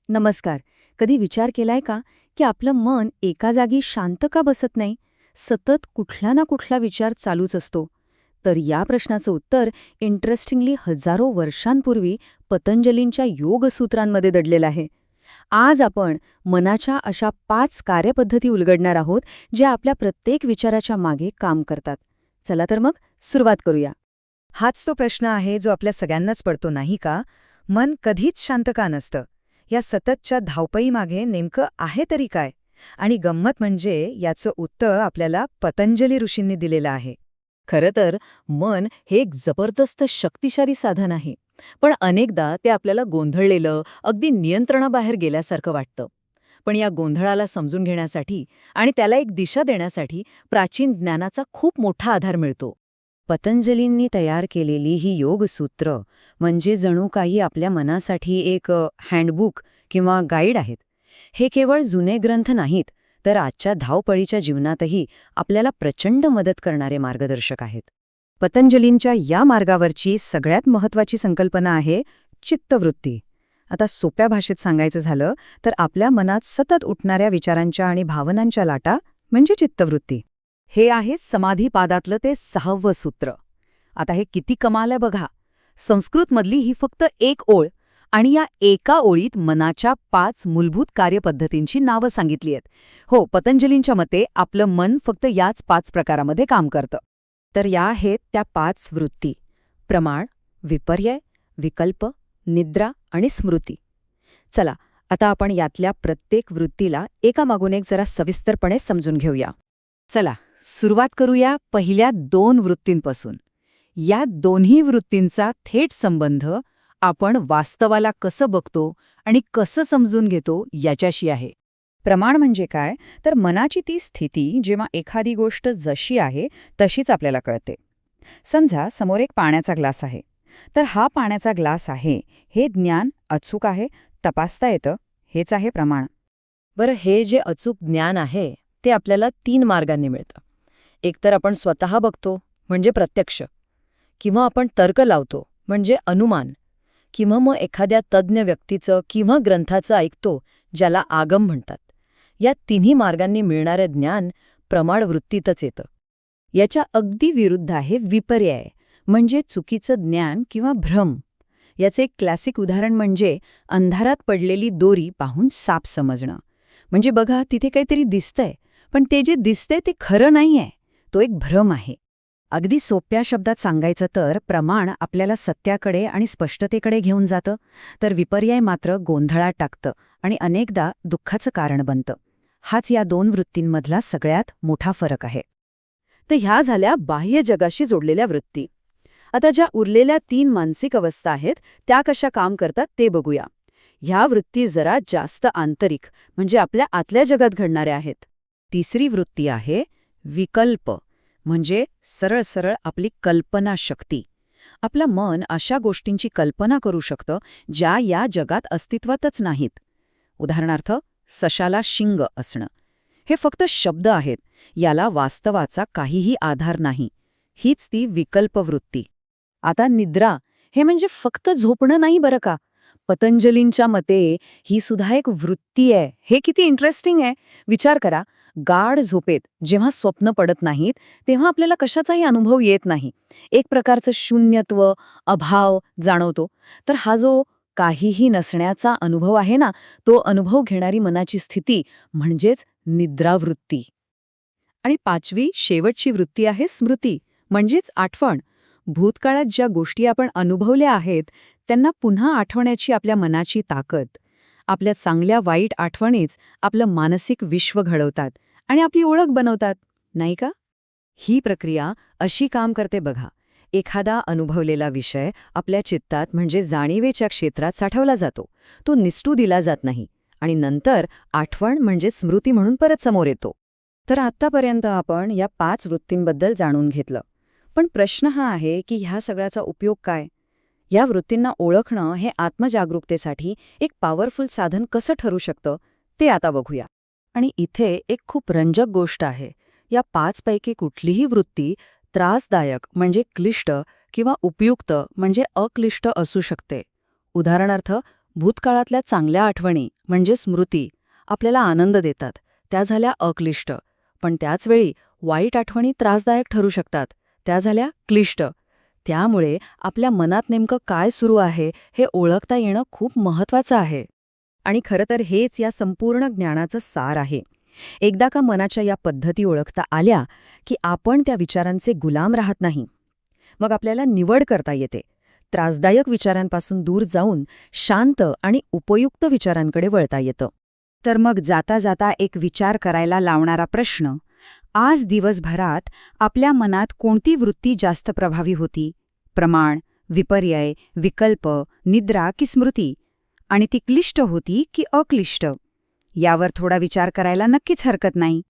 नमस्कार. कधी विचार केलाय का की आपलं मन एका जागी शांत का बसत नाही? सतत कुठला ना कुठला विचार चालूच असतो. तर या प्रश्नाचं उत्तर इंटरेस्टिंगली हजारो वर्षांपूर्वी पतंजलींच्या योगसूत्रांमध्ये दडलेलं आहे. आज आपण मनाच्या अशा 5 कार्यपद्धती उलगडणार आहोत, ज्या आपल्या प्रत्येक विचाराच्या मागे काम करतात. चला तर मग सुरुवात करूया. हाच तो प्रश्न आहे जो आपल्या सगळ्यांनाच पडतो, नाही का? मन कधीच शांत का नसतं? या सततच्या धावपळीमागे नेमकं आहे तरी काय? आणि गंमत म्हणजे याचं उत्तर आपल्याला पतंजली ऋषींनी दिलेलं आहे. खरं तर मन हे एक जबरदस्त शक्तिशाली साधन आहे. पण अनेकदा ते आपल्याला गोंधळलेलं, अगदी नियंत्रणाबाहेर गेल्यासारखं वाटतं. पण या गोंधळाला समजून घेण्यासाठी आणि त्याला एक दिशा देण्यासाठी प्राचीन ज्ञानाचा खूप मोठा आधार मिळतो. पतंजलींनी तयार केलेली ही योगसूत्र म्हणजे जणू काही आपल्या मनासाठी एक हँडबुक किंवा गाईड आहेत. हे केवळ जुने ग्रंथ नाहीत, तर आजच्या धावपळीच्या जीवनातही आपल्याला प्रचंड मदत करणारे मार्गदर्शक आहेत. पतंजलींच्या या मार्गावरची सगळ्यात महत्त्वाची संकल्पना आहे चित्तवृत्ती. आता सोप्या भाषेत सांगायचं झालं तर आपल्या मनात सतत उठणाऱ्या विचारांच्या आणि भावनांच्या लाटा म्हणजे चित्तवृत्ती. हे आहे समाधीपादातलं ते 6वं सूत्र. आता हे किती कमाल आहे बघा. संस्कृतमधली ही फक्त एक ओळ आणि या एका ओळीत मनाच्या 5 मूलभूत कार्यपद्धतींची नावं सांगितली आहेत. हो, पतंजलींच्या मते आपलं मन फक्त याच 5 प्रकारामध्ये काम करतं. तर या आहेत त्या 5 वृत्ती: प्रमाण, विपर्यय, विकल्प, निद्रा आणि स्मृती. चला, आता आपण यातल्या प्रत्येक वृत्तीला एकामागून एक जरा सविस्तरपणे समजून घेऊया. चला, सुरुवात करूया पहिल्या 2 वृत्तींपासून. या दोन्ही वृत्तींचा थेट संबंध आपण वास्तवाला कसं बघतो आणि कसं समजून घेतो याच्याशी आहे. प्रमाण म्हणजे काय? तर मनाची ती स्थिती जेव्हा एखादी गोष्ट जशी आहे तशीच आपल्याला कळते. समजा समोर एक पाण्याचा ग्लास आहे, तर हा पाण्याचा ग्लास आहे हे ज्ञान अचूक आहे, तपासता येतं, हेच आहे प्रमाण. बरं, हे जे अचूक ज्ञान आहे ते आपल्याला 3 मार्गांनी मिळतं. एकतर आपण स्वतः बघतो म्हणजे प्रत्यक्ष, किंवा आपण तर्क लावतो म्हणजे अनुमान, किंवा मग एखाद्या तज्ज्ञ व्यक्तीचं किंवा ग्रंथाचं ऐकतो ज्याला आगम म्हणतात. या तिन्ही मार्गांनी मिळणारं ज्ञान प्रमाण वृत्तीतच येतं. याच्या अगदी विरुद्ध आहे विपर्यय म्हणजे चुकीचं ज्ञान किंवा भ्रम. याचे एक क्लासिक उदाहरण म्हणजे अंधारात पडलेली दोरी पाहून साप समजणं. म्हणजे बघा, तिथे काहीतरी दिसतंय, पण ते जे दिसतंय ते खरं नाहीये, तो एक भ्रम आहे. अगदी सोप्या शब्दात सांगायचं तर प्रमाण आपल्याला सत्याकडे आणि स्पष्टतेकडे घेऊन जातं, तर विपर्यय मात्र गोंधळात टाकतं आणि अनेकदा दुःखाचं कारण बनतं. हाच या 2 वृत्तींमधला सगळ्यात मोठा फरक आहे. तर ह्या झाल्या बाह्य जगाशी जोडलेल्या वृत्ती. आता ज्या उरलेल्या 3 मानसिक अवस्था आहेत त्या कशा काम करतात ते बघूया. ह्या वृत्ती जरा जास्त आंतरिक म्हणजे आपल्या आतल्या जगात घडणाऱ्या आहेत. तिसरी वृत्ती आहे विकल्प म्हणजे सरळ सरळ आपली कल्पनाशक्ती. आपलं मन अशा गोष्टींची कल्पना करू शकतं ज्या या जगात अस्तित्वातच नाहीत. उदाहरणार्थ, सशाला शिंग असणं. हे फक्त शब्द आहेत, याला वास्तवाचा काहीही आधार नाही. हीच ती विकल्प वृत्ती. आता निद्रा हे म्हणजे फक्त झोपणं नाही बरं का. पतंजलींच्या मते ही सुद्धा एक वृत्ती आहे. हे किती इंटरेस्टिंग आहे. विचार करा, गाढ झोपेत जेव्हा स्वप्न पडत नाहीत तेव्हा आपल्याला कशाचाही अनुभव येत नाही. एक प्रकारचं शून्यत्व, अभाव जाणवतो. तर हा जो काहीही नसण्याचा अनुभव आहे ना, तो अनुभव घेणारी मनाची स्थिती म्हणजेच निद्रावृत्ती. आणि 5वी शेवटची वृत्ती आहे स्मृती म्हणजेच आठवण. भूतकाळात ज्या गोष्टी आपण अनुभवल्या आहेत त्यांना पुन्हा आठवण्याची आपल्या मनाची ताकद. आपल्या चांगल्या वाईट आठवणीच आपलं मानसिक विश्व घडवतात आणि आपली ओळख बनवतात, नाही का? ही प्रक्रिया अशी काम करते बघा. एखादा अनुभवलेला विषय आपल्या चित्तात म्हणजे जाणीवेच्या क्षेत्रात साठवला जातो. तो निसटू दिला जात नाही आणि नंतर आठवण म्हणजे स्मृती म्हणून परत समोर येतो. तर आत्तापर्यंत आपण या 5 वृत्तींबद्दल जाणून घेतलं. पण प्रश्न हा आहे की ह्या सगळ्याचा उपयोग काय? या वृत्तींना ओळखणं हे आत्मजागरूकतेसाठी एक पॉवरफुल साधन कसं ठरू शकतं ते आता बघूया. आणि इथे एक खूप रंजक गोष्ट आहे. या 5 पैकी कुठलीही वृत्ती त्रासदायक म्हणजे क्लिष्ट किंवा उपयुक्त म्हणजे अक्लिष्ट असू शकते. उदाहरणार्थ, भूतकाळातल्या चांगल्या आठवणी म्हणजे स्मृती आपल्याला आनंद देतात, त्या झाल्या अक्लिष्ट. पण त्याचवेळी वाईट आठवणी त्रासदायक ठरू शकतात, त्या झाल्या क्लिष्ट. त्यामुळे आपल्या मनात नेमकं काय सुरू आहे हे ओळखता येणं खूप महत्वाचं आहे. आणि खरं तर हेच या संपूर्ण ज्ञानाचं सार आहे. एकदा का मनाच्या या पद्धती ओळखता आल्या की आपण त्या विचारांचे गुलाम राहत नाही. मग आपल्याला निवड करता येते. त्रासदायक विचारांपासून दूर जाऊन शांत आणि उपयुक्त विचारांकडे वळता येतं. तर मग जाता जाता एक विचार करायला लावणारा प्रश्न, आज दिवसभरात आपल्या मनात कोणती वृत्ती जास्त प्रभावी होती? प्रमाण, विपर्यय, विकल्प, निद्रा की स्मृती? आणि ती क्लिष्ट होती की अक्लिष्ट? यावर थोडा विचार करायला नक्कीच हरकत नाही.